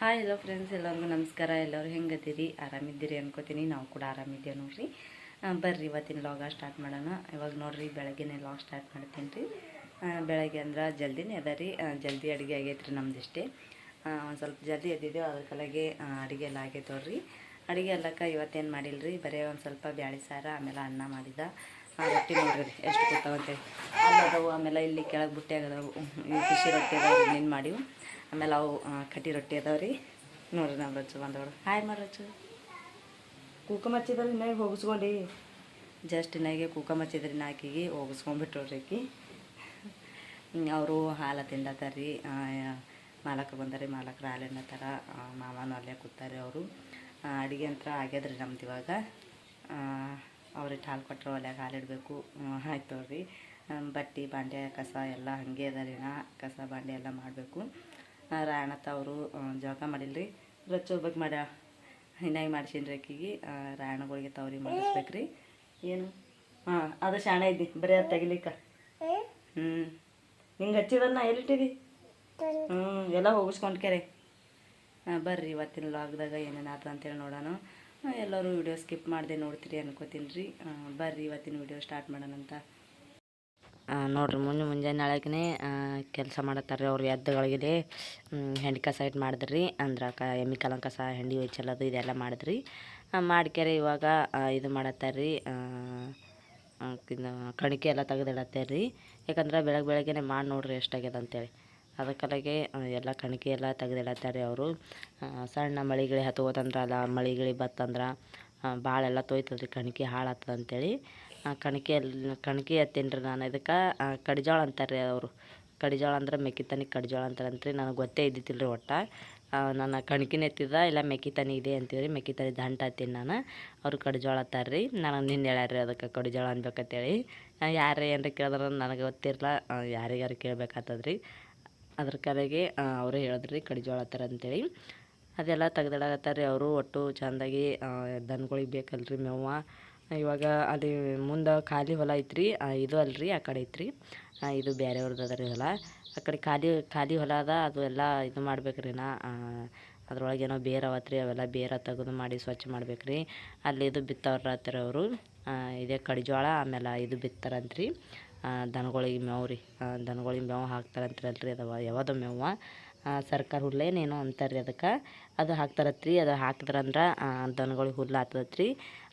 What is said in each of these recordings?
Hi hello friends, ಎಲ್ಲರಿಗೂ ನಮಸ್ಕಾರ. ಎಲ್ಲರೂ ಹೆಂಗದಿರಿ? ಆರಾಮಿದ್ದೀರಿ ಅನ್ಕೋತೀನಿ. ನಾವು ಕೂಡ ಆರಾಮಿದ್ದೇವೆ ನೋಡ್ರಿ. ಬರ್ರಿ ಇವತ್ತಿನ ಲಾಗ ಸ್ಟಾರ್ಟ್ ಮಾಡೋಣ. ಇವಾಗ ನೋಡ್ರಿ ಬೆಳಗ್ಗೆನೇ ಲಾಗ್ ಸ್ಟಾರ್ಟ್ ಮಾಡ್ತೀನಿ ರೀ. ಬೆಳಗ್ಗೆ ಅಂದ್ರೆ ಜಲ್ದಿನೇ ಅದ ರೀ. ಜಲ್ದಿ ಅಡುಗೆ ಆಗೈತೆ ರೀ ನಮ್ದಿಷ್ಟೇ. ಒಂದು ಸ್ವಲ್ಪ ಜಲ್ದಿ ಎದ್ದಿದ್ದೇವೆ, ಅದ್ರ ಕಲೆಗೆ ಅಡುಗೆ ಎಲ್ಲ ಆಗೈತೆ ನೋಡ್ರಿ. ಅಡುಗೆ ಎಲ್ಲಕ್ಕೆ ಇವತ್ತೇನು ಮಾಡಿಲ್ಲ ರೀ. ಬರೀ ಒಂದು ಸ್ವಲ್ಪ ಬ್ಯಾಳಿ ಸಾರ, ಆಮೇಲೆ ಅನ್ನ ಮಾಡಿದ. ರೊಟ್ಟಿ ನೋಡ್ರಿ ಎಷ್ಟು ಕೂತಾವಂತೇಳಿ ಅಲ್ಲದವು. ಆಮೇಲೆ ಇಲ್ಲಿ ಕೆಳಗೆ ಬುಟ್ಟಿ ಆಗದವು, ಈ ಬಿಸಿ ರೊಟ್ಟಿ ಅದಾವೆ ನಿನ್ನ ಮಾಡಿವು. ಆಮೇಲೆ ಅವು ಕಟ್ಟಿ ರೊಟ್ಟಿ ಅದಾವೆ ರೀ. ನೋಡ್ರಿ ನಾವು ರಚ್ಚು ಬಂದವಳು. ಹಾಯ್ ಮಾಡಿ ರಚ್ಚು. ಕುಂಕುಮ ಹಚ್ಚಿದ್ರಿ ನಾಯಿಗೆ ಹೋಗಿಸ್ಕೊಂಡು, ಜಸ್ಟ್ ನಾಯಿಗೆ ಕುಂಕುಮ ಹಚ್ಚಿದ್ರಿ ನಾಕಿಗೆ ಹೋಗಿಸ್ಕೊಂಡ್ಬಿಟ್ರಿ ಆಕಿ. ಅವರು ಹಾಲು ತಿಂದತ್ತಾರ ರೀ. ಮಾಲಕರು ಬಂದಾರೆ, ಮಾಲಕರು ಹಾಲು ಎಣ್ಣತ್ತಾರ. ಮಾಮನೂ ಅಲ್ಲೇ ಕೂತಾರೆ. ಅವರು ಅಡುಗೆ ಅಂತ ಆಗ್ಯದ್ರಿ ನಮ್ದು. ಇವಾಗ ಅವ್ರಿಗೆ ಹಾಲು ಕೊಟ್ಟರು, ಒಲ್ಯಾಗ ಹಾಲು ಇಡಬೇಕು. ಆಯ್ತು ರೀ. ಬಟ್ಟೆ ಬಾಂಡೆ ಕಸ ಎಲ್ಲ ಹಾಗೆ ಅದ ರೀ. ಕಸ ಬಾಂಡೆ ಎಲ್ಲ ಮಾಡಬೇಕು. ರಾಯಣತ್ತ ಅವರು ಜಳಕ ಮಾಡಿಲ್ರಿ. ರಚ್ಚು ಬಗ್ಗೆ ಮಾಡ್ಯ ಹಿನ್ನಾಗಿ ಮಾಡ್ಸೀನಿ ಆಕಿಗೆ. ರಾಯಣಗಳಿಗೆ ತವ್ರಿ ಮಾಡಿಸ್ಬೇಕು ರೀ. ಏನು ಅದು ಶಾಣೆ ಇದ್ದಿ ಬರೀ ಅದು ತೆಗಿಲಿಕ್ಕ. ಹಿಂಗೆ ಹಚ್ಚಿದನ್ನ ಎಲ್ಲಿಟ್ಟಿದಿ? ಎಲ್ಲ ಹೋಗಿಸ್ಕೊಂಡ್ಕೆರೆ. ಬರ್ರಿ ಇವತ್ತಿನ ಲಾಗ್ದಾಗ ಏನೇನು ಆತ ಅಂತೇಳಿ ನೋಡೋಣ. ಎಲ್ಲರೂ ವಿಡಿಯೋ ಸ್ಕಿಪ್ ಮಾಡಿದೆ ನೋಡ್ತೀರಿ ಅನ್ಕೋತೀನಿ ರೀ. ಬರ್ರಿ ಇವತ್ತಿನ ವಿಡಿಯೋ ಸ್ಟಾರ್ಟ್ ಮಾಡೋಣಂತ. ನೋಡ್ರಿ ಮುಂಜಾನೆ ನಾಳೆಗೆ ಕೆಲಸ ಮಾಡತ್ತಾರೆ ಅವ್ರು. ಎದ್ದುಗಳಿಗೆ ಹೆಂಡಿ ಕಸ ಇಟ್ಟು ಮಾಡಿದ್ರಿ. ಅಂದ್ರೆ ಎಮ್ಮೆ ಕಲಂ ಕಸ, ಹೆಂಡಿ ಒಯ್ಚಲದು ಇದೆಲ್ಲ ಮಾಡಿದ್ರಿ. ಮಾಡ್ಕ್ಯಾರೆ ಇವಾಗ ಇದು ಮಾಡತ್ತಾರ್ರಿ. ಕಣಿಕೆ ಎಲ್ಲ ತೆಗೆದಿಡತ್ತಾರ್ರಿ. ಯಾಕಂದ್ರೆ ಬೆಳಗ್ಗೆ ಮಾಡಿ ನೋಡ್ರಿ ಎಷ್ಟಾಗ್ಯದ ಅಂತೇಳಿ. ಅದಕ್ಕಲಾಗೆ ಎಲ್ಲ ಕಣಿಕೆ ಎಲ್ಲ ತೆಗೆದಿಡತ್ತಾರೆ ಅವರು. ಸಣ್ಣ ಮಳಿಗಳು ಹತ್ಕೋತಂದ್ರಲ್ಲ, ಮಳಿಗಳು ಬತ್ತಂದ್ರೆ ಭಾಳ ಎಲ್ಲ ತೊಯ್ತದ್ರಿ, ಕಣಿಕೆ ಹಾಳಾಗ್ತದೆ ಅಂತೇಳಿ ಕಣಿಕೆ ಎತ್ತೀನಿ ರೀ ನಾನು. ಇದಕ್ಕೆ ಕಡಿಜಾಳ ಅಂತಾರೆ ರೀ ಅವರು. ಕಡಿಜಾಳ ಅಂದ್ರೆ ಮೆಕ್ಕಿತನಿಗೆ ಕಡಿಜಾಳ ಅಂತಾರಂತ್ರಿ. ನನಗೆ ಗೊತ್ತೇ ಇದ್ದಿತ್ತಿಲ್ಲ ರೀ ಒಟ್ಟು. ನಾನು ಕಣ್ಕಿನ ಎತ್ತಿದ ಇಲ್ಲ ಮೆಕ್ಕಿತನಿ ಇದೆ ಅಂತೀವಿ ರೀ. ಮೆಕ್ಕಿತನಿ ದಂಟ ಹತ್ತೀನಿ ನಾನು. ಅವರು ಕಡಿಜಾಳ ಅಂತಾರೆ ರೀ. ನನಗೆ ನಿನ್ನೆ ಹೇಳ್ಯಾರ ಅದಕ್ಕೆ ಕಡಿಜಾಳ ಅನ್ಬೇಕಂತೇಳಿ. ಯಾರೇ ಏನಾರ ಕೇಳಿದ್ರೆ ನನಗೆ ಗೊತ್ತಿರಲ್ಲ, ಯಾರಿಗಾರು ಕೇಳ್ಬೇಕಾಗ್ತದೆ ರೀ. ಅದ್ರ ಕಡೆಗೆ ಅವರೇ ಹೇಳಿದ್ರಿ ಕಡಿಜಾಳ ಅಂತಾರೆ ಅಂತೇಳಿ. ಅದೆಲ್ಲ ತೆಗ್ದಿಡಕತ್ತಾರೆ ರೀ ಅವರು. ಒಟ್ಟು ಚೆಂದಾಗಿ ದನಗಳಿಗೆ ಬೇಕಲ್ರಿ ಮೇವು. ಇವಾಗ ಅಲ್ಲಿ ಮುಂದೆ ಖಾಲಿ ಹೊಲ ಐತ್ರಿ. ಇದು ಅಲ್ರಿ, ಆ ಕಡೆ ಐತ್ರಿ. ಇದು ಬೇರೆಯವ್ರದ್ದು ಅದ ರೀ ಹೊಲ. ಆ ಕಡೆ ಖಾಲಿ ಹೊಲ ಅದ. ಅದು ಎಲ್ಲ ಇದು ಮಾಡ್ಬೇಕ್ರಿ. ಅದ್ರೊಳಗೆ ಏನೋ ಬೇರೆ ಅವತ್ರಿ. ಅವೆಲ್ಲ ಬೇರೆ ತೆಗೆದು ಮಾಡಿ ಸ್ವಚ್ಛ ಮಾಡ್ಬೇಕ್ರಿ. ಅಲ್ಲಿ ಇದು ಬಿತ್ತವ್ರ ಅವರು. ಇದೇ ಕಡಿಜೋಳ. ಆಮೇಲೆ ಇದು ಬಿತ್ತಾರಂತ್ರಿ ದನಗಳಿಗೆ ಮೇವು ರೀ. ದನಗಳಿಗೆ ಮೇವು ಹಾಕ್ತಾರಂತ್ರಿ. ಅದು ಯಾವುದು ಮೇವು ಸರ್ಕಾರ ಹುಲ್ಲೇನೇನೋ ಅಂತಾರೆ ರೀ ಅದಕ್ಕೆ. ಅದು ಹಾಕ್ತಾರತ್ರಿ. ಅದು ಹಾಕಿದ್ರಂದ್ರೆ ದನಗಳಿಗೆ ಹುಲ್ಲು ಆಗ್ತದತ್ರಿ.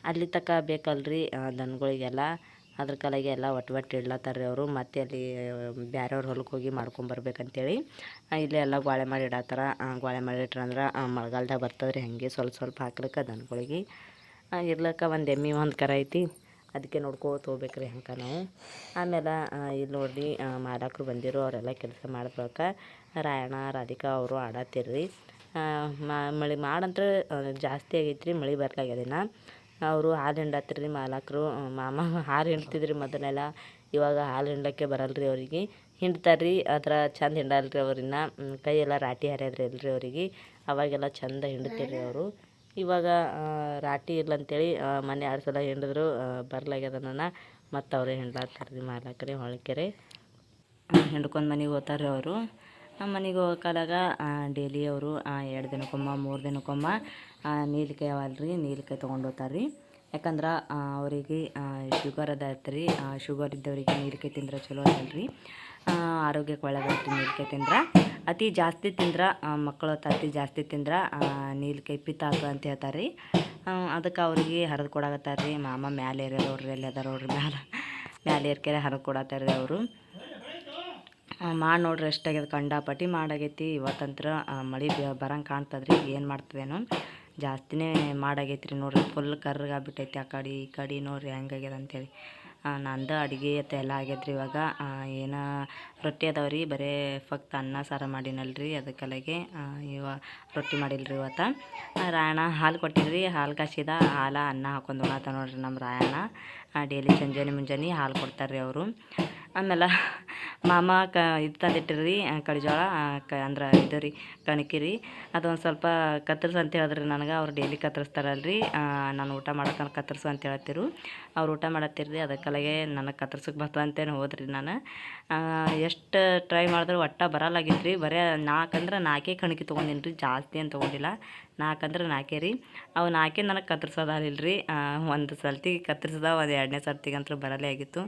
ಅಲ್ಲಿ ತನಕ ಬೇಕಲ್ರಿ ದನಗಳಿಗೆಲ್ಲ. ಅದ್ರ ಕಲೆಗೆ ಎಲ್ಲ ಒಟ್ಟು ಇಡ್ಲತ್ತಾರ್ರಿ ಅವರು. ಮತ್ತೆ ಅಲ್ಲಿ ಬೇರೆಯವ್ರ ಹೊಲಕ್ಕೆ ಹೋಗಿ ಮಾಡ್ಕೊಂಬರ್ಬೇಕಂತೇಳಿ ಇಲ್ಲೇ ಎಲ್ಲ ಗೋಳೆ ಮಾಡಿ ಇಡತ್ತಾರ. ಗೋಳೆ ಮಾಡಿ ಇಟ್ರಂದ್ರೆ ಮಳೆಗಾಲದಾಗ ಬರ್ತದ್ರಿ. ಹಾಗೆ ಸ್ವಲ್ಪ ಹಾಕ್ಲಿಕ್ಕೆ ದನಗಳಿಗೆ ಇರ್ಲಿಕ್ಕೆ ಒಂದು ಎಮ್ಮೆ ಒಂದು ಕರ ಐತಿ. ಅದಕ್ಕೆ ನೋಡ್ಕೋತ ಹೋಗ್ಬೇಕ್ರಿ ಹಂಗೆ ನಾವು. ಆಮೇಲೆ ಇಲ್ಲಿ ನೋಡ್ರಿ ಮಾಲಕರು ಬಂದಿರು. ಅವರೆಲ್ಲ ಕೆಲಸ ಮಾಡ್ಬೇಕು. ರಾಯಣ ರಾಧಿಕಾ ಅವರು ಆಡತ್ತಿರ್ರಿ. ಮಳೆ ಮಾಡಂತ್ರ ಜಾಸ್ತಿ ಆಗೈತ್ರಿ. ಮಳೆ ಬರ್ಲಾಗ್ಯದಿನ. ಅವರು ಹಾಲು ಹಿಂಡತ್ತಿರ್ರಿ ಮಾಲಕರು. ಮಾಮ ಹಾಲು ಹಿಂಡ್ತಿದ್ರಿ ಮೊದಲೆಲ್ಲ. ಇವಾಗ ಹಾಲು ಹಿಂಡಕ್ಕೆ ಬರಲ್ರಿ ಅವರಿಗೆ. ಹಿಂಡ್ತಾರ್ರಿ, ಅದ್ರ ಚಂದ ಹಿಂಡಲ್ರಿ ಅವ್ರಿನ್ನ. ಕೈಯೆಲ್ಲ ರಾಟಿ ಹರಿಯದ್ರಿ ಅಲ್ರಿ ಅವರಿಗೆ. ಅವಾಗೆಲ್ಲ ಚಂದ ಹಿಂಡ್ತಿರ್ರಿ ಅವರು. ಇವಾಗ ರಾಟಿ ಇಲ್ಲ ಅಂತೇಳಿ ಮೊನ್ನೆ 2 ಸಲ ಹಿಂಡಿದ್ರು, ಬರ್ಲಾಗ್ಯದನ. ಮತ್ತು ಅವರೇ ಹಿಂಡ್ಲಾತ್ತಾರ್ರಿ ಮಾಲಕರೇ. ಹೊಳ್ಕೆರೆ ಹಿಂಡ್ಕೊಂಡು ಮನೆಗೆ ಹೋಗ್ತಾರೆ ಅವರು. ಮನೆಗೆ ಹೋಗೋಕಾಲಾಗ ಡೈಲಿ ಅವರು 2 ದಿನಕ್ಕೊಮ್ಮ 3 ದಿನಕ್ಕೊಮ್ಮ ನೀಲಿಕಾಯಿ ಅವಲ್ರಿ, ನೀಲಿಕಾಯಿ ತೊಗೊಂಡು ಹೋಗ್ತಾರೆ ರೀ. ಯಾಕಂದ್ರೆ ಅವರಿಗೆ ಶುಗರ್ ಅದ ಐತ್ರಿ. ಶುಗರ್ ಇದ್ದವರಿಗೆ ನೀಲಿಕಾಯಿ ತಿಂದ್ರೆ ಚಲೋ ಅದಲ್ರಿ. ಆರೋಗ್ಯಕ್ಕೆ ಒಳ್ಳೆದೈತಿ ನೀಲಿಕಾಯಿ ತಿಂದ್ರೆ. ಅತಿ ಜಾಸ್ತಿ ತಿಂದ್ರೆ ಮಕ್ಕಳು ಅತಿ ಜಾಸ್ತಿ ತಿಂದ್ರೆ ನೀಲಿಕಾಯಿ ಪಿತ್ತ ಆಗ್ತದೆ ಅಂತ ಹೇಳ್ತಾರೆ ರೀ. ಅದಕ್ಕೆ ಅವ್ರಿಗೆ ಹರಿದು ಕೊಡಾಕತ್ತಾರೆ ರೀ. ಮಾಮ ಮ್ಯಾಲೆ ಏರ್ಯಾರ ನೋಡ್ರಿ, ಎಲ್ಲಿ ಅದಾರ ನೋಡ್ರಿ ಮ್ಯಾಲೆ ಏರ್ಕೆರೆ ಹರಿದು ಕೊಡತ್ತಾರೆ ರೀ ಅವರು. ಮಾಡಿ ನೋಡ್ರಿ ಎಷ್ಟಾಗ್ಯದ. ಕಂಡಾಪಟ್ಟಿ ಮಾಡಾಗೈತಿ ಇವತ್ತಂತ್ರ. ಮಳೆ ಬರಂಗೆ ಕಾಣ್ತದ್ರಿ. ಏನು ಮಾಡ್ತದೇನೋ ಜಾಸ್ತಿನೇ ಮಾಡಾಗೈತ್ರಿ ನೋಡ್ರಿ. ಫುಲ್ ಕರ್ರಗಾಗ್ಬಿಟ್ಟೈತಿ. ಆ ಕಡೆ ಈ ಕಡೆ ನೋಡ್ರಿ ಹೆಂಗಾಗ್ಯದ ಅಂತೇಳಿ. ನಂದು ಅಡುಗೆ ಅತ್ತ ಎಲ್ಲ ಆಗ್ಯದ್ರಿ. ಇವಾಗ ಏನೋ ರೊಟ್ಟಿ ಅದಾವ್ರಿ. ಬರೀ ಫಕ್ತ್ ಅನ್ನ ಸಾರ ಮಾಡಿನಲ್ರಿ. ಅದಕ್ಕಲಾಗೆ ರೊಟ್ಟಿ ಮಾಡಿಲ್ರಿ ಇವತ್ತು. ರಾಯಣ ಹಾಲು ಕೊಟ್ಟಿದ್ರಿ. ಹಾಲು ಕಾಸಿದ ಹಾಲು ಅನ್ನ ಹಾಕೊಂಡು ಉಣಾತ ನೋಡ್ರಿ ನಮ್ಮ ರಾಯಣ. ಡೈಲಿ ಮುಂಜಾನೆ ಹಾಲು ಕೊಡ್ತಾರೆ ರೀ ಅವರು. ಆಮೇಲೆ ಮಾಮ ಇದು ತಂದಿಟ್ಟಿರಿ ಕಡಿಜೋಳ ಅಂದ್ರೆ ಇದು ರೀ ಕಣಕಿ ರೀ ಅದೊಂದು ಸ್ವಲ್ಪ ಕತ್ತರಿಸು ಅಂತ ಹೇಳಿದ್ರಿ ನನಗೆ. ಅವ್ರು ಡೈಲಿ ಕತ್ತರಿಸ್ತಾರಲ್ರಿ, ನಾನು ಊಟ ಮಾಡೋಕೆ ಕತ್ತರಿಸು ಅಂತ ಹೇಳ್ತಿರು. ಅವ್ರು ಊಟ ಮಾಡತ್ತಿರ್ರಿ, ಅದಕ್ಕಲಾಗೆ ನನಗೆ ಕತ್ತರ್ಸಕ್ಕೆ ಬರ್ತದೆ ಅಂತೇನು ಹೋದ್ರಿ. ನಾನು ಎಷ್ಟು ಟ್ರೈ ಮಾಡಿದ್ರೆ ಒಟ್ಟು ಬರಲ್ಲಾಗಿತ್ತು ರೀ. ಬರೀ 4 ಅಂದ್ರೆ 4 ಕಣಕಿ ತೊಗೊಂಡಿನಿ ರೀ, ಜಾಸ್ತಿ ಏನು ತೊಗೊಂಡಿಲ್ಲ. 4 ಅಂದ್ರೆ 4 ರೀ. ಅವು 4 ನನಗೆ ಕತ್ತರಿಸೋದಾಗಿಲ್ಲ ರೀ. ಒಂದು ಸರ್ತಿಗೆ ಕತ್ತರಿಸ್ದ, ಒಂದು 2ನೇ ಸರ್ತಿಗಂತೂ ಬರಲೇ ಆಗಿತ್ತು.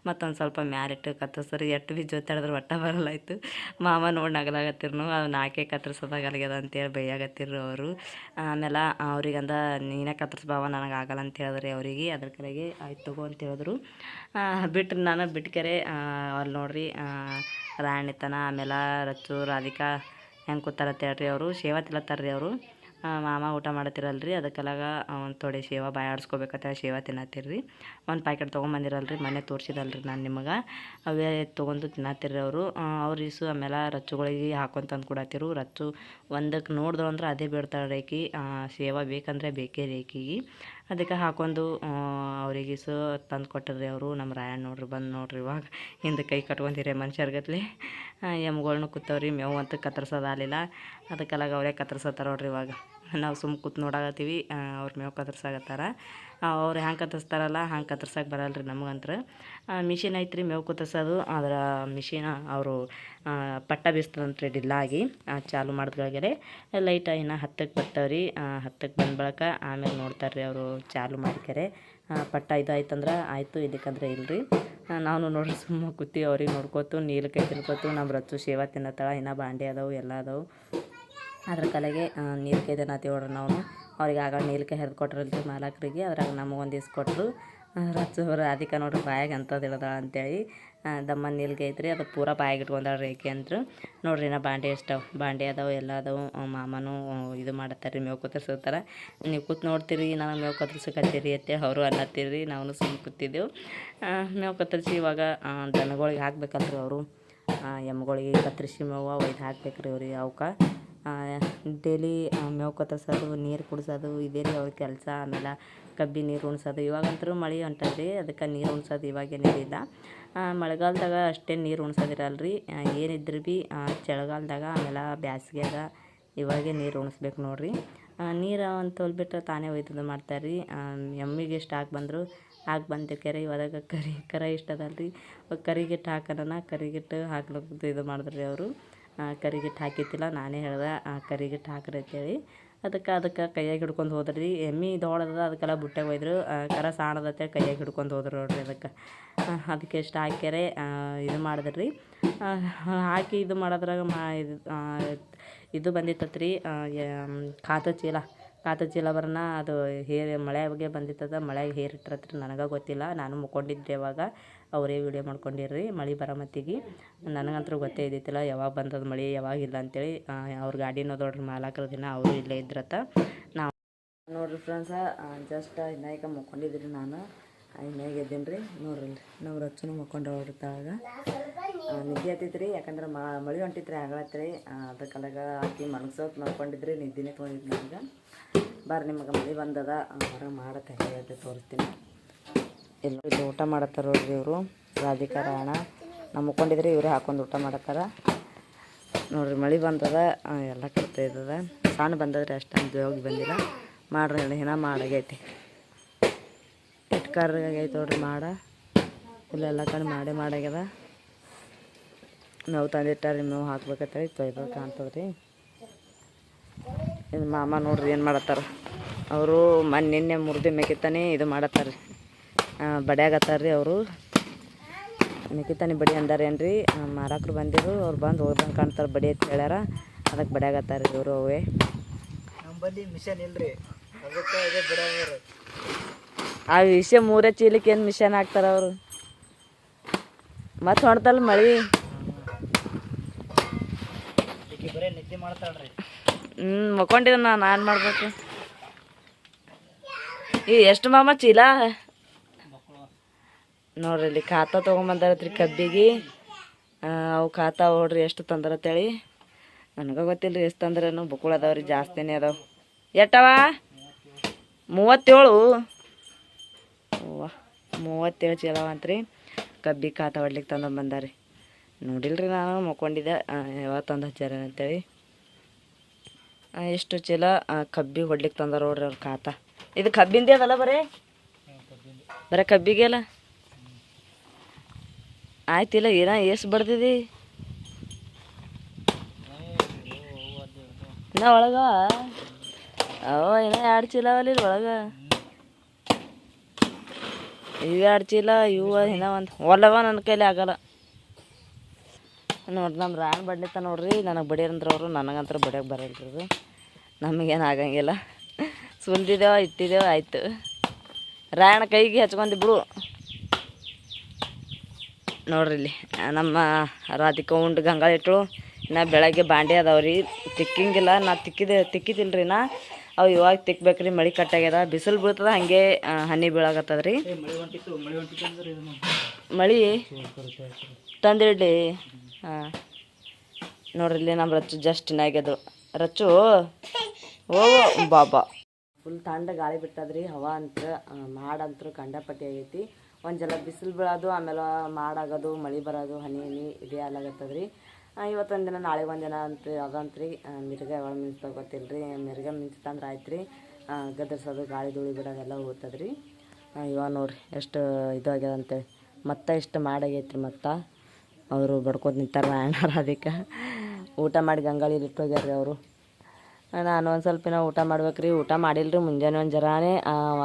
ಮತ್ತೊಂದು ಸ್ವಲ್ಪ ಮ್ಯಾಲಿಟ್ಟು ಕತ್ತರಿಸ್ರಿ, ಎಷ್ಟು ಭೀ ಜೊತಾಡಿದ್ರೆ ಒಟ್ಟ ಬರಲ್ಲಾಯ್ತು. ಮಾಮ ನೋಡಿ ನಗಲಾಗತ್ತಿರ್ನು, ಅವು 4 ಕತ್ತರಿಸೋದಾಗ ಅಲ್ಲಿಗ್ಯದ ಅಂತೇಳಿ ಬೈಯಾಗತ್ತಿರ್ರು ಅವರು. ಆಮೇಲೆ ಅವ್ರಿಗಂದ ನೀನೇ ಕತ್ತರಿಸ್ ಬಾವ, ನನಗೆ ಆಗಲ್ಲ ಅಂತ ಹೇಳಿದ್ರಿ ಅವರಿಗೆ. ಅದ್ರ ಕಡೆಗೆ ಆಯ್ತು ತಗೋ ಅಂತ ಹೇಳಿದ್ರು. ಬಿಟ್ರಿ ನಾನು ಬಿಟ್ಕೆರೆ ಅಲ್ಲಿ ನೋಡ್ರಿ ರಾಣಿತನ ಆಮೇಲೆ ರಚ್ಚು ರಾಧಿಕಾ ಹೆಂಗೆ ಕೂತಾರತ್ತ ಹೇಳ್ರಿ. ಅವರು ಶೇವ ತಿನ್ನತ್ತಾರ್ರಿ ಅವರು. ಮಾಮ ಊಟ ಮಾಡತ್ತಿರಲ್ರಿ, ಅದಕ್ಕೆಲ್ಲಾಗ ಒಂದು ಥೋಡೆ ಶೇವ ಬಾಯಿ ಆಡಿಸ್ಕೋಬೇಕಂತ ಶೇವ ತಿನ್ನತ್ತಿರ್ರಿ. ಒಂದು ಪ್ಯಾಕೆಟ್ ತೊಗೊಂಬಂದಿರಲ್ರಿ, ಮನೆ ತೋರಿಸಿದಲ್ರಿ ನಾನು ನಿಮಗೆ. ಅವೇ ತೊಗೊಂಡು ತಿನ್ನತ್ತಿರ್ರಿ ಅವರು. ಇಸು ಆಮೇಲೆ ರಚ್ಚುಗಳಿಗೆ ಹಾಕೊಂಡು ತಂದು ಕೊಡತ್ತಿರು. ರಚ್ಚು ಒಂದಕ್ಕೆ ನೋಡಿದ್ರು ಅಂದ್ರೆ ಅದೇ ಬಿಡ್ತಾಳೆ ರೇಖಿ, ಶೇವ ಬೇಕಂದರೆ ಬೇಕೇ ರೇಖಿಗೆ. ಅದಕ್ಕೆ ಹಾಕೊಂಡು ಅವ್ರಿಗಿಸು ತಂದು ಕೊಟ್ಟರ್ರಿ ಅವರು. ನಮ್ಮ ರಾಯಣ್ಣ ನೋಡ್ರಿ ಬಂದು ನೋಡ್ರಿ ಇವಾಗ ಹಿಂದೆ ಕೈ ಕಟ್ಕೊಂಡಿರಿ ಮನುಷ್ಯರ್ಗತ್ಲೆ. ಎಮ್ಗಳ್ನು ಕೂತವ್ರಿ, ಮೇವು ಅಂತ ಕತ್ತರ್ಸೋದಾಗಲಿಲ್ಲ. ಅದಕ್ಕೆಲ್ಲಾಗ ಅವರೇ ಕತ್ತರ್ಸತ್ತಾರ ನೋಡ್ರಿ ಇವಾಗ. ನಾವು ಸುಮ್ಮ ಕೂತ್ ನೋಡಾಕತ್ತೀವಿ, ಅವ್ರು ಮೇವು ಕತ್ತರ್ಸಾಕತ್ತಾರ. ಅವ್ರು ಹ್ಯಾಂಗೆ ಕತ್ತರಿಸ್ತಾರಲ್ಲ ಹಂಗೆ ಕತ್ತರ್ಸಕ್ಕೆ ಬರಲ್ರಿ ನಮಗಂತ್ರ. ಮಿಷಿನ್ ಐತ್ರಿ ಮೇವು ಕತ್ತರ್ಸೋದು. ಅದರ ಮಿಷಿನ್ ಅವರು ಪಟ್ಟ ಬೀಸ್ತದಂತ್ರಿ ಡಿಲ್ಲಾಗಿ. ಚಾಲು ಮಾಡಿದ್ಗಳಿಗೆರೆ ಲೈಟ್ ಇನ್ನು 10ಕ್ಕೆ ಬರ್ತಾವ್ರಿ. 10ಕ್ಕೆ ಬಂದ ಬಳಕ ಆಮೇಲೆ ನೋಡ್ತಾರ್ರಿ ಅವರು ಚಾಲು ಮಾಡ್ಕೆರೆ. ಪಟ್ಟ ಇದು ಆಯ್ತಂದ್ರೆ ಆಯಿತು, ಇದಕ್ಕಂದ್ರೆ ಇಲ್ರಿ. ನಾವು ನೋಡ್ರಿ ಸುಮ್ಮ ಕೂತಿ ಅವ್ರಿಗೆ ನೋಡ್ಕೋತು, ನೀಲಕೈ ತಿನ್ಕೋತು. ನಮ್ಮ ರಚ್ಚು ಶೇವ ತಿನ್ನತ್ತಾಳ, ಇನ್ನೂ ಬಾಂಡೆ ಅದಾವು ಎಲ್ಲ ಅದಾವು. ಅದ್ರ ಕಲೆಗೆ ನೀಲಕೈ ತಿನ್ನತ್ತೀವಿ ನೋಡ್ರಿ ನಾವು. ಅವ್ರಿಗೆ ಆಗ ನೀಲಕೈ ಹೆರ್ದು ಕೊಟ್ರಲ್ರಿ ಮಾಲಕರಿಗೆ, ಅದ್ರಾಗ ನಮಗೊಂದು ಕೊಟ್ಟರು. ರಚ್ಚು ರಾಧಿಕಾ ನೋಡ್ರಿ ಬಾಯಾಗ ಅಂಥದ್ದು ಇಳ್ದಾಳ ಅಂತೇಳಿ ದಮ್ಮ ನೀಲ್ಗೆ ಐತ್ರಿ, ಅದು ಪೂರ ಬಾಯಿಗೆ ಇಟ್ಕೊಂಡಾಳ ರೇಖೆ ಅಂದರು. ನೋಡ್ರಿ ನಾ ಬಾಂಡೆ ಎಷ್ಟವು ಬಾಂಡೆ ಅದಾವೆ ಎಲ್ಲ ಅದಾವು. ಮಾಮನೂ ಇದು ಮಾಡತ್ತಾರೆ ರೀ, ಮೇವು ಕತ್ತರಿಸಿರ್ತಾರೆ. ನೀವು ಕೂತ್ ನೋಡ್ತೀರಿ ನಾನು ಮೇವು ಕತ್ತರಿಸಕತ್ತೀರಿ ಅಂತೇಳಿ ಅವರು ಅನ್ನತ್ತೀರಿ. ನಾವು ಸುಮ್ಮನೆ ಕೂತಿದ್ದೆವು. ಮೇವು ಕತ್ತರಿಸಿ ಇವಾಗ ದನಗಳಿಗೆ ಹಾಕ್ಬೇಕಲ್ರಿ ಅವರು. ಎಮ್ಗಳಿಗೆ ಕತ್ತರಿಸಿ ಮೇವು ಒಯ್ದು ಹಾಕ್ಬೇಕ್ರಿ ಅವ್ರಿಗೆ. ಅವಕ್ಕೆ ಡೈಲಿ ಮೇವು ಕತ್ತರಿಸೋದು, ನೀರು ಕುಡಿಸೋದು ಇದೇ ರೀ ಅವ್ರ ಕೆಲಸ. ಆಮೇಲೆ ಕಬ್ಬಿ ನೀರು ಉಣ್ಸೋದು. ಇವಾಗಂತೂ ಮಳೆ ಹೊಂಟದ್ರಿ, ಅದಕ್ಕೆ ನೀರು ಉಣ್ಸೋದು ಇವಾಗೇನಿಲ್ಲ. ಮಳೆಗಾಲದಾಗ ಅಷ್ಟೇ ನೀರು ಉಣ್ಸೋದಿರಲ್ರಿ. ಏನಿದ್ರು ಭೀ ಚಳಿಗಾಲದಾಗ ಆಮೇಲೆ ಬ್ಯಾಸ್ಗ್ಯಾಗ ಇವಾಗೆ ನೀರು ಉಣಿಸ್ಬೇಕು ನೋಡ್ರಿ. ನೀರು ಒಂದು ತೊಲ್ಬಿಟ್ರೆ ತಾನೇ ಒಯ್ದು ಮಾಡ್ತಾರೆ ರೀ. ಎಮ್ಮಿಗೆ ಎಷ್ಟು ಹಾಕಿ ಬಂದರು ಹಾಕಿ ಬಂದು ಕೆರೆ ಇವಾಗ ಕರ ಇಷ್ಟ ಅದಲ್ರಿ. ಕರಿಗಿಟ್ಟು ಹಾಕೋಣ, ಕರಿಗಿಟ್ಟು ಹಾಕ್ಲಿಕ್ಕೆ ಇದು ಮಾಡಿದ್ರಿ ಅವರು. ಕರಿಗಿಟ್ಟು ಹಾಕಿತ್ತಿಲ್ಲ, ನಾನೇ ಹೇಳ್ದೆ ಕರಿಗಿಟ್ಟು ಹಾಕ್ರಿ ಅಂತೇಳಿ. ಅದಕ್ಕೆ ಕೈಯಾಗಿ ಹಿಡ್ಕೊಂಡು ಹೋದ್ರಿ. ಎಮ್ಮೆ ದೊಡ್ಡದ ಅದಕ್ಕೆಲ್ಲ ಬುಟ್ಟಾಗ ಒಯ್ದರು. ಕರ ಸಾಣದತ್ತೆ ಕೈಯಾಗಿ ಹಿಡ್ಕೊಂಡು ಹೋದ್ರು ನೋಡ್ರಿ. ಅದಕ್ಕೆ ಎಷ್ಟು ಹಾಕ್ಯಾರೆ ಇದು ಮಾಡಿದ್ರಿ. ಹಾಕಿ ಇದು ಮಾಡೋದ್ರಾಗ ಇದು ಬಂದಿತ್ತತ್ರಿ, ಕಾತು ಚೀಲ ಬರೋಣ ಅದು ಮಳೆಯಾಗೆ ಬಂದಿತ್ತದ. ಮಳೆಗೆ ಹೇರಿಟ್ಟಿರತ್ರಿ, ನನಗೆ ಗೊತ್ತಿಲ್ಲ. ನಾನು ಮುಕ್ಕೊಂಡಿದ್ದೆ ಅವಾಗ. ಅವರೇ ವಿಡಿಯೋ ಮಾಡ್ಕೊಂಡಿರ್ರಿ ಮಳೆ ಬರೋ ಮತ್ತಿಗೆ. ನನಗಂತೂ ಗೊತ್ತೇ ಇದ್ದಿತ್ತಿಲ್ಲ ಯಾವಾಗ ಬಂದದ ಮಳೆ ಯಾವಾಗಿಲ್ಲ ಅಂತೇಳಿ. ಅವ್ರ ಗಾಡಿನೂ ನೋಡ್ರಿ ಮಾಲಕರ ದಿನ ಅವರು ಇಲ್ಲೇ ಇದ್ರತ್ತ. ನಾವು ನೋಡ್ರಿ ಫ್ರೆಂಡ್ಸ ಜಸ್ಟ್ ಇನ್ನಾಗ ಮುಕ್ಕೊಂಡಿದ್ರಿ. ನಾನು ಇನ್ನಾಗ ಎದ್ದೀನಿ ರೀ. ನೋಡ್ರಿ ನಾವು ರಚ್ಚನು ಮುಕ್ಕೊಂಡು ಹೊಡ್ತಾಗ ನಿದ್ದೆ ಹತ್ತಿತ್ರಿ. ಯಾಕಂದ್ರೆ ಮಳೆ ಹೊಂಟಿತ್ರಿ ಆಗಲತ್ರಿ. ಅದಕ್ಕೆಲ್ಲಾಗ ಹಾಕಿ ಮನಸೋತ್ ಮಾಡ್ಕೊಂಡಿದ್ರಿ, ನಿದ್ದೆನೇ ತೊಗೊಂಡಿದ್ದು ನನಗೆ. ಬರ್ರಿ ನಿಮಗೆ ಮಳೆ ಬಂದದ ಹೊರ ಮಾಡತ್ತೆ ಅದು ತೋರಿಸ್ತೀನಿ. ಇಲ್ಲಿ ಊಟ ಮಾಡತ್ತಾರ ನೋಡ್ರಿ ಇವರು ರಾಧಿಕಾ ರಾಣ. ನಾವು ಮುಕ್ಕೊಂಡಿದ್ರಿ, ಇವರೇ ಹಾಕೊಂಡು ಊಟ ಮಾಡತ್ತಾರ ನೋಡ್ರಿ. ಮಳೆ ಬಂದದ, ಎಲ್ಲ ಕೆತ್ತ ಇದ್ದದ. ಸಣ್ಣ ಬಂದದ್ರಿ, ಅಷ್ಟೊಂದು ಹೋಗಿ ಬಂದಿಲ್ಲ. ಮಾಡ್ರಿ ಏನೋ ಮಾಡಾಗೈತಿ, ಇಟ್ಟು ಕರ್ರಾಗೈತೆ ನೋಡ್ರಿ. ಇಲ್ಲೆಲ್ಲ ಕಣ್ಣು ಮಾಡಾಗ್ಯದ. ಮೇವು ತಂದಿಟ್ಟಾರಿ, ಮೇವು ಹಾಕ್ಬೇಕಂತೇಳಿ ತೊಯ್ಬೇಕು ಕಾಣ್ತದ್ರಿ. ಇನ್ನು ಮಾಮ ನೋಡ್ರಿ ಏನು ಮಾಡತ್ತಾರ ಅವರು. ನಿನ್ನೆ ಮುರ್ದಿ ಮೆಕ್ಕಿತಾನೆ ಇದು ಮಾಡತ್ತಾರ್ರಿ, ಬಡಿಯಾಗತ್ತಾರ್ರಿ ಅವರು. ಮೆಕ್ಕಿತಾನೆ ಬಡಿ ಅಂದಾರೇನ್ರಿ. ಮಾರಾಕರು ಬಂದಿರು, ಅವ್ರು ಬಂದು ಹೋಗ್ದಂಗೆ ಕಾಣ್ತಾರೆ. ಬಡಿ ಅಂತ ಹೇಳ್ಯಾರ, ಅದಕ್ಕೆ ಬಡಿಯಾಗತ್ತಾರ್ರಿ ಇವರು. ಅವೇ ಮಿಷನ್ ಇಲ್ರಿ, ಆ ವಿಷಯ 3 ಚೀಲಕ್ಕೆ ಏನು ಮಿಷನ್ ಹಾಕ್ತಾರ ಅವರು. ಮತ್ತೆ ಹೊಡ್ತಲ್ಲ ಮಳೆ. ನಿದ್ದೆ ಮಾಡ್ತಾಳ್ರಿ. ಮಕ್ಕೊಂಡಿದ್ದ ನಾನು ಮಾಡ್ಬೇಕು. ಈ ಎಷ್ಟು ಮಾಮ ಚೀಲ ನೋಡ್ರಿ. ಇಲ್ಲಿ ಖಾತಾ ತೊಗೊಂಬಂದಾರತ್ರಿ ಕಬ್ಬಿಗೆ. ಅವು ಖಾತಾ ನೋಡ್ರಿ ಎಷ್ಟು ತಂದ್ರತ್ತೇಳಿ. ನನಗೆ ಗೊತ್ತಿಲ್ಲ ರೀ ಎಷ್ಟು ತಂದ್ರೇನು. ಬುಕ್ಕಳು ಅದಾವ್ರಿ, ಜಾಸ್ತಿನೇ ಅದಾವೆ. ಎಟ್ಟವ 37. 37 ಚೀಲ ಅಂತ್ರಿ. ಕಬ್ಬಿ ಕಾತ ಹೊಡ್ಲಿಕ್ಕೆ ತಂದು ಬಂದಾರಿ. ನೋಡಿಲ್ರಿ ನಾನು ಮಕ್ಕೊಂಡಿದ್ದೆ ಯಾವತ್ತು ತಂದು ಹಚ್ಚಾರ ಅಂತೇಳಿ. ಎಷ್ಟು ಚೀಲ ಕಬ್ಬಿ ಹೊಡ್ಲಿಕ್ಕೆ ತಂದಾರ ನೋಡ್ರಿ ಅವ್ರ ಕಾತ. ಇದು ಕಬ್ಬಿಂದೇ ಅದಲ್ಲ ಬರೀ ಕಬ್ಬಿಗೆ ಅಲ್ಲ. ಆಯ್ತಿಲ್ಲ ಏನೋ ಎಷ್ಟು ಬಡ್ದಿದಿ ಇನ್ನ ಒಳಗ ಏನೋ 2 ಚೀಲ ಅವಲ್ಲಿ ಒಳಗೆ. ಇವು 2 ಚೀಲ ಇವು ಏನೋ ಒಂದು ಒಲ್ಲವ ನನ್ನ ಕೈಲಿ ಆಗಲ್ಲ ನೋಡ್ರಿ. ನಮ್ಮ ರಾಣ್ ಬಡ್ಲಿತ್ತ ನೋಡ್ರಿ. ನನಗೆ ಬಡಿಯರಂದ್ರೆ ಅವರು, ನನಗಂತ್ರ ಬಡಿಯೋಕೆ ಬರಲ್ರಿ ಅದು. ನಮಗೇನು ಆಗಂಗಿಲ್ಲ. ಸುಲ್ದಿದ್ದೇವ ಇಟ್ಟಿದ್ದೇವ ಆಯಿತು. ರಾಯಣ ಕೈಗೆ ಹಚ್ಕೊಂಡಿ ಬಿಡು ನೋಡ್ರಿ. ಇಲ್ಲಿ ನಮ್ಮ ರಾಧಿಕಾ ಉಂಡು ಗಂಗಾಳ ಇಟ್ಟಳು. ಇನ್ನು ಬೆಳಗ್ಗೆ ಬಾಂಡೆ ಅದಾವ್ರಿ, ತಿಕ್ಕಂಗಿಲ್ಲ. ನಾ ತಿಕ್ಕಿದಿಲ್ರಿ ನಾ. ಅವು ಇವಾಗ ತಿಕ್ಬೇಕ್ರಿ. ಮಳೆ ಕಟ್ಟಾಗ್ಯದ, ಬಿಸಿಲು ಬೀಳ್ತದ, ಹಾಗೆ ಹನಿ ಬೀಳಾಕತ್ತದ್ರಿ. ಮಳೆ ತಂದಿಡ್ಲಿ. ಹಾಂ ನೋಡ್ರಿ, ಇಲ್ಲಿ ನಮ್ಮ ರಚ್ಚು ಜಸ್ಟ್ ಆಗ್ಯದು. ರಚ್ಚು ಓ ಬಾಬಾ ಫುಲ್ ತಂಡ ಗಾಳಿ ಬಿಟ್ಟದ್ರಿ. ಹವಾ ಅಂತ ಮಾಡಂತೂ ಕಂಡಪಟ್ಟಿ ಆಗೈತಿ. ಒಂದು ಜಲ ಬಿಸಿಲು ಬೀಳೋದು, ಆಮೇಲೆ ಮಾಡಾಗೋದು, ಮಳೆ ಬರೋದು, ಹನಿ ಇದೇ ಅಲ್ಲಾಗತ್ತದ್ರಿ. ಇವತ್ತೊಂದು ದಿನ ನಾಳೆ ಒಂದಿನ ಅಂತ ಅದಂತ್ರಿ. ಮಿರ್ಗ ಯಾವಾಗ ಮಿಂಚ್ತಾವ ಗೊತ್ತಿಲ್ಲ ರೀ. ಮಿರ್ಗ ಮಿಂಚ್ತಂದ್ರೆ ಆಯ್ತು ರೀ. ಗದರ್ಸೋದು, ಗಾಳಿ ಧೂಳಿ ಬಿಡೋದೆಲ್ಲ ಹೋಗ್ತದ್ರಿ. ಇವಾಗ ನೋಡ್ರಿ ಎಷ್ಟು ಇದು ಆಗ್ಯದ ಅಂತೇಳಿ. ಮತ್ತೆ ಇಷ್ಟು ಮಾಡಾಗೈತ್ರಿ. ಮತ್ತು ಅವರು ಬಡ್ಕೋತ ನಿಂತಾರ ಅಣ್ಣಾರ. ಅದಕ್ಕೆ ಊಟ ಮಾಡಿ ಗಂಗಾಳಿಲಿ ಇಟ್ಟೋಗ್ಯಾರ ರೀ ಅವರು. ನಾನು ಒಂದು ಸ್ವಲ್ಪ ಊಟ ಮಾಡ್ಬೇಕ್ರಿ. ಊಟ ಮಾಡಿಲ್ರಿ. ಮುಂಜಾನೆ ಒಂದು ಜರಾನೇ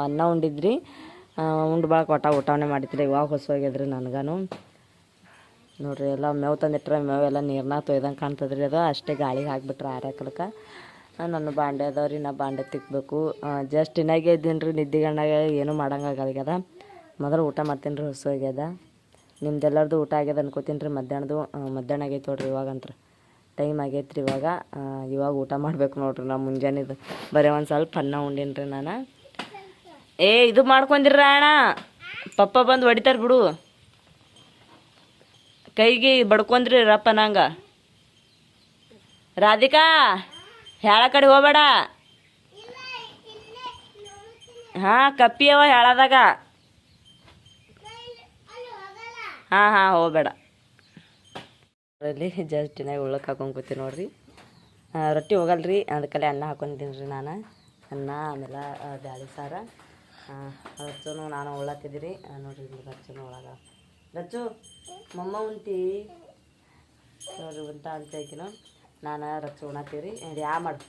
ಅನ್ನ ಉಂಡಿದ್ರಿ. ಉಂಡು ಬಾಳಕ್ಕೆ ಊಟವನ್ನೇ ಮಾಡಿದ್ರಿ. ಇವಾಗ ಹೊಸೋಗ್ಯದ್ರಿ ನನಗೂ ನೋಡ್ರಿ. ಎಲ್ಲ ಮೇವು ತಂದಿಟ್ರೆ ಮೇವೆಲ್ಲ ನೀರ್ನಾಗ ತೊಯ್ದಂಗೆ ಕಾಣ್ತದ್ರಿ. ಅದು ಅಷ್ಟೇ ಗಾಳಿಗೆ ಹಾಕ್ಬಿಟ್ರೆ ಆರ್ಯಾಕಲಕ್ಕೆ. ನನ್ನ ಬಾಂಡೆ ಅದಾವ್ರಿ. ನಾ ಬಾಂಡೆ ತಿಕ್ಕಬೇಕು. ಜಸ್ಟ್ ಇನ್ನಾಗೆ ಇದ್ದೀನಿ ರೀ. ನಿದ್ದೆಗಣ್ಣಾಗ ಏನೂ ಮಾಡಂಗಾಗ್ಯದ. ಮೊದಲು ಊಟ ಮಾಡ್ತೀನಿ ರೀ. ಹೊಸೋಗ್ಯದ. ನಿಮ್ದೆಲ್ಲರದು ಊಟ ಆಗ್ಯದ ಅನ್ಕೋತೀನಿ ರೀ. ಮಧ್ಯಾಹ್ನ ಆಗೈತೆ ನೋಡ್ರಿ. ಇವಾಗಂತ್ರ ಟೈಮ್ ಆಗೈತೆ ರೀ. ಇವಾಗ ಊಟ ಮಾಡ್ಬೇಕು ನೋಡ್ರಿ. ನಾ ಮುಂಜಾನೆದು ಬರೀ ಒಂದು ಸ್ವಲ್ಪ ಅನ್ನ ಉಂಡೀನಿ ರೀ ನಾನು. ಇದು ಮಾಡ್ಕೊಂಡಿರ ಅಣ್ಣ, ಪಪ್ಪ ಬಂದು ಹೊಡಿತಾರೆ ಬಿಡು. ಕೈಗೆ ಬಡ್ಕೊಂಡ್ರಿ ರಪ್ಪ ನಂಗೆ. ರಾಧಿಕಾ ಹೇಳ ಕಡೆ ಹೋಗ್ಬೇಡ. ಹಾಂ ಕಪ್ಪಿ ಅವ ಹೇಳದಾಗ. ಹಾಂ ಹೋಗ್ಬೇಡ. ಅಲ್ಲಿ ಜಸ್ಟಿನಾಗ ಉಳ್ಳಕ್ಕೆ ಹಾಕೊಂಡು ಕೂತೀನಿ ನೋಡ್ರಿ. ರೊಟ್ಟಿ ಹೋಗಲ್ರಿ, ಅದಕ್ಕಲ್ಲೇ ಅನ್ನ ಹಾಕೊಂಡಿದ್ದೀನಿ ರೀ ನಾನು. ಅನ್ನ ಆಮೇಲೆ ಬ್ಯಾಳಿ ಸಾರ. ರಚ್ಚುನು ನಾನು ಉಳ್ಳತ್ತಿದ್ದೀರಿ ನೋಡ್ರಿ. ರಚ್ಚುನು ಒಳಗೆ ರಚ್ಚು ಮಮ್ಮ ಉಂಟಿ ನೋಡ್ರಿ. ಉಂಟ ಅಂತ ಹಾಕಿನ ನಾನು ರಚ್ಚು ಉಣತ್ತೀವಿ ರೀ. ಮಾಡು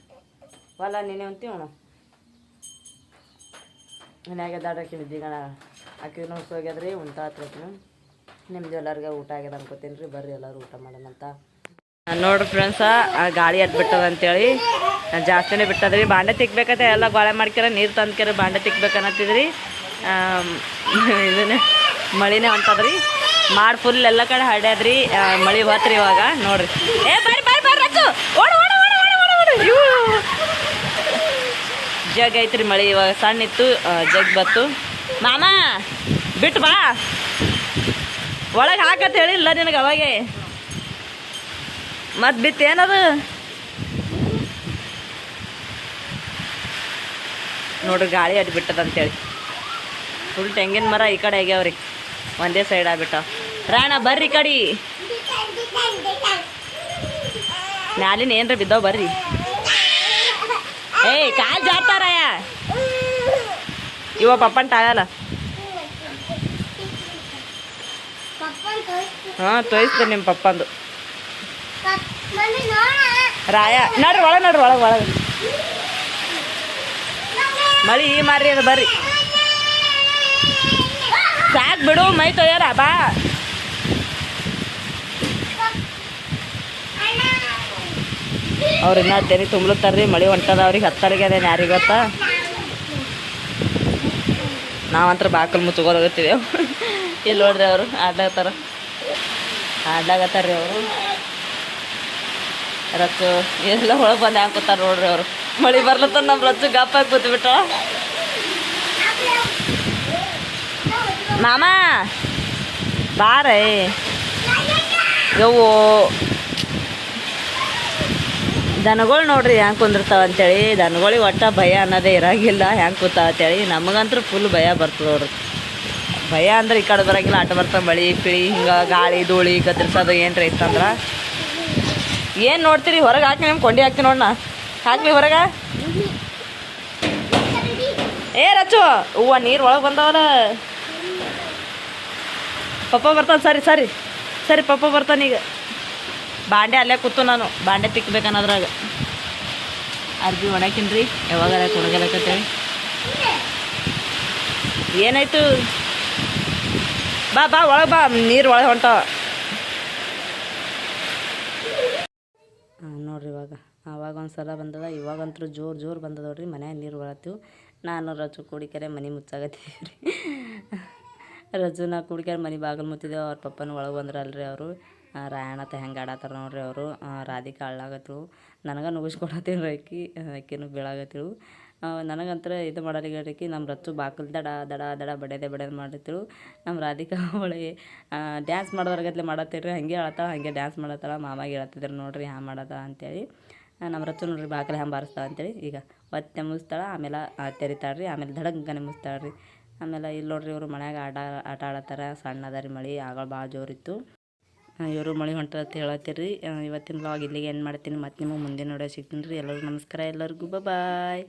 ಹೊಲ ನೀನೇ ಉಂಟಿ ಉಣ. ಮನ್ಯಾಗ ದಾಡಾಕಿ ನಿದ್ದಿಗಣ ಹಾಕಿದ್ನು ಹೋಗ್ಯದ್ರಿ. ಉಂಟ ಹತ್ರಕಿನ ನಿಮ್ದು ಎಲ್ಲರಿಗೆ ಊಟ ಆಗ್ಯದ ಅನ್ಕೋತೀನಿ ರೀ. ಬರ್ರಿ ಎಲ್ಲರೂ ಊಟ ಮಾಡೋಣಂತ. ನೋಡ್ರಿ ಫ್ರೆಂಡ್ಸ, ಗಾಳಿ ಬಿಟ್ಟದ ಅಂತೇಳಿ ಜಾಸ್ತಿನೇ ಬಿಟ್ಟದ್ರಿ. ಬಾಂಡೆ ತಿಕ್ಬೇಕಂತ ಎಲ್ಲ ಗೋಳೆ ಮಾಡ್ಕ್ಯಾರ, ನೀರು ತಂದ್ಕ್ಯಾರ, ಬಾಂಡೆ ತಿಕ್ಬೇಕನ್ನತ್ತಿದ್ರಿ. ಇದನ್ನೇ ಮಳಿನೇ ಹೊಂಟದ್ರಿ. ಮಾಡಿ ಫುಲ್ ಎಲ್ಲ ಕಡೆ ಹಡ್ಯಾದ್ರಿ. ಮಳೆ ಹೋತ್ರಿ ಇವಾಗ ನೋಡ್ರಿ. ಜಗ್ ಐತ್ರಿ ಮಳೆ. ಇವಾಗ ಸಣ್ಣ ಇತ್ತು, ಜಗ್ ಬತ್ತು. ಮಾಮ ಬಿಟ್ಟು ಬಾ ಒಳಗೆ ಹಾಕತ್ ಹೇಳಿಲ್ಲ ನಿನಗೆ ಅವಾಗೆ. ಮತ್ತು ಬಿತ್ತು ಏನದು ನೋಡ್ರಿ. ಗಾಳಿ ಅಡ್ಬಿಟ್ಟದಂತೇಳಿ ಫುಲ್ ತೆಂಗಿನ ಮರ ಈ ಕಡೆ ಆಗ್ಯಾವ್ರಿ. ಒಂದೇ ಸೈಡ್ ಆಗ್ಬಿಟ್ಟಾವ. ರಾಣ ಬರ್ರಿ ಕಡಿ. ಮ್ಯಾಲಿನ ಏನ್ರ ಬಿದ್ದಾವ ಬರ್ರಿ. ಕಾಲು ಜಾರ್ತಾರಯ್ಯ. ಇವ ಪಪ್ಪನ್ ಟಾಯಲ್ಲ. ಹಾಂ ತೋರಿಸ್ತಾರೆ ನಿಮ್ಮ ಪಪ್ಪಂದು. ರಾಯ ನೋಡ್ರಿ ಒಳಗೆ ಮಳಿ ಮಾರಿ ಅದು ಬರ್ರಿ. ಸಾಕು ಬಿಡು, ಮೈ ತೊಯ್ಯಾರ ಬಾ. ಅವ್ರು ಇನ್ನೂ ತೆನಿ ತುಂಬ್ಲತ್ತಾರ್ರಿ. ಮಳೆ ಹೊಂಟದ ಅವ್ರಿಗೆ. 10 ಅದೇನು ಯಾರಿಗೆ ಗೊತ್ತಾ. ನಾವಂತ್ರ ಬಾಕಲ್ ಮುಚ್ಕೋಲಾಗತ್ತೀವಿ. ಇಲ್ಲಿ ನೋಡ್ರಿ ಅವರು ಆಡ್ಲಾಗತ್ತಾರ್ರಿ ಅವರು. ರಚ್ಚು ಎಲ್ಲ ಒಳಗೆ ಬಂದು ಹ್ಯಾಂಗೆ ಕೂತಾರ ನೋಡ್ರಿ ಅವರು. ಮಳೆ ಬರ್ಲತ್ತ ನಮ್ಮ ರಚ್ಚು ಗಪ್ಪಾಗಿ ಕೂತ್ಬಿಟ್ಟ. ಮಾಮ ಬಾರೇ ಯವ್ವೋ. ದನಗಳು ನೋಡ್ರಿ ಹ್ಯಾಂಗೆ ಕುಂದಿರ್ತಾವ ಅಂತೇಳಿ. ದನಗಳಿಗೆ ಒಟ್ಟ ಭಯ ಅನ್ನೋದೇ ಇರಾಗಿಲ್ಲ. ಹ್ಯಾಂಗೆ ಕೂತಾವ ಅಂತೇಳಿ. ನಮಗಂತೂ ಫುಲ್ ಭಯ ಬರ್ತದೆ ನೋಡ್ರಿ. ಭಯ ಅಂದ್ರೆ ಈ ಕಡೆ ಬರೋಂಗಿಲ್ಲ, ಆಟ ಬರ್ತಾವೆ ಮಳೆ ಪಿಳಿ ಹಿಂಗೆ ಗಾಳಿ ಧೂಳಿ ಗದ್ರಿಸೋದು ಏನರ ಇತ್ತಂದ್ರೆ. ಏನು ನೋಡ್ತೀರಿ ಹೊರಗೆ ಹಾಕಿ ನಿಮ್ಗೆ ಕೊಂಡಿ ಹಾಕ್ತೀನಿ ನೋಡೋಣ, ಹಾಕ್ಲಿ ಹೊರಗೆ. ಏ ರಚ್ಚು ಹೂವು ನೀರು ಒಳಗೆ ಬಂದವಲ್ಲ. ಪಪ್ಪ ಬರ್ತಾನೆ, ಸರಿ ಸರಿ ಸರಿ ಪಪ್ಪ ಬರ್ತಾನೆ ಈಗ. ಬಾಂಡೆ ಅಲ್ಲೇ ಕೂತು ನಾನು ಬಾಂಡೆ ತಿಕ್ಬೇಕನ್ನೋದ್ರಾಗ ಅರ್ಬಿ ಒಣಕಿನ್ರಿ ಯಾವಾಗಾರ ಕೊಡಗಲಕತ್ತೇಳಿ. ಏನಾಯ್ತು? ಬಾ ಬಾ ಒಳಗೆ ಬಾ, ನೀರು ಒಳಗೆ ಹೊಂಟಾವ. ನೋಡ್ರಿ ಆವಾಗ ಒಂದು ಸಲ ಬಂದದ, ಇವಾಗಂತೂ ಜೋರು ಬಂದದ ನೋಡ್ರಿ. ಮನ್ಯಾಗ ನೀರು ಒಳತ್ತೀವಿ. ನಾನು ರಜು ಕೂಡಿಕೆರೆ ಮನೆ ಮುಚ್ಚಾಗತ್ತೀವಿ ರೀ. ರಜುನ ಕೂಡಿಕೆರೆ ಮನೆ ಬಾಗಿಲು ಮುಚ್ಚಿದೆವು. ಅವ್ರ ಪಪ್ಪನ ಒಳಗೆ ಬಂದ್ರಲ್ರಿ ಅವರು. ರಾಯಣ್ಣತ ಹೆಂಗೆ ಆಡತ್ತಾರ ನೋಡ್ರಿ ಅವರು. ರಾಧಿಕಾ ಅಳ್ಳಾಗತ್ತಳು, ನನಗೆ ನುಗ್ಗಿಸ್ಕೊಡತ್ತೀನಿ ಆಕಿನೂ ಬೀಳಾಗತ್ತಳು. ನನಗಂತರ ಇದು ಮಾಡಲಿಕ್ಕೆ ನಮ್ಮ ರಚ್ಚು ಬಾಕಲ್ ದಡ ದಡ ದಡ ಬಡಿಯೋದೇ ಮಾಡಿರ್ತಳು. ನಮ್ಮ ರಾಧಿಕಾ ಅವಳಿಗೆ ಡ್ಯಾನ್ಸ್ ಮಾಡೋದ್ರಾಗತ್ಲೆ ಮಾಡತ್ತೀರಿ, ಹಾಗೆ ಹೇಳ್ತಾಳೆ, ಹಾಗೆ ಡ್ಯಾನ್ಸ್ ಮಾಡತ್ತಾಳ. ಮಾಮಾಗೆ ಹೇಳ್ತಿದ್ರು ನೋಡ್ರಿ ಹ್ಯಾಂಗೆ ಮಾಡತ್ತ ಅಂತೇಳಿ. ನಮ್ಮ ರಚ್ಚು ನೋಡ್ರಿ ಬಾಕಲ್ ಹ್ಯಾಂಗೆ ಬಾರಿಸ್ತಾಳೆ ಅಂತೇಳಿ. ಈಗ ಒತ್ತೆ ಮುಗಿಸ್ತಾಳೆ, ಆಮೇಲೆ ತೆರಿತಾಳ್ರಿ, ಆಮೇಲೆ ಧಡಂಗನೆ ಮುಗಿಸ್ತಾಳ್ರಿ. ಆಮೇಲೆ ಇಲ್ಲಿ ನೋಡ್ರಿ ಇವರು ಮನ್ಯಾಗ ಆಟ ಆಡತ್ತಾರ. ಸಣ್ಣದ ರೀ ಮಳೆ, ಆಗ ಭಾಳ ಜೋರಿತ್ತು. ಇವರು ಮಳೆ ಹೊಂಟದ ಹೇಳತ್ತೀರಿ. ಇವತ್ತಿನ ಬ್ಲಾಗ್ ಇಲ್ಲಿಗೆ ಏನು ಮಾಡ್ತೀನಿ, ಮತ್ತು ನಿಮಗೆ ಮುಂದಿನ ನೋಡೋ ಸಿಗ್ತೀನಿ ರೀ. ಎಲ್ಲರಿಗೂ ನಮಸ್ಕಾರ, ಎಲ್ಲರಿಗೂ ಬಾಯ್.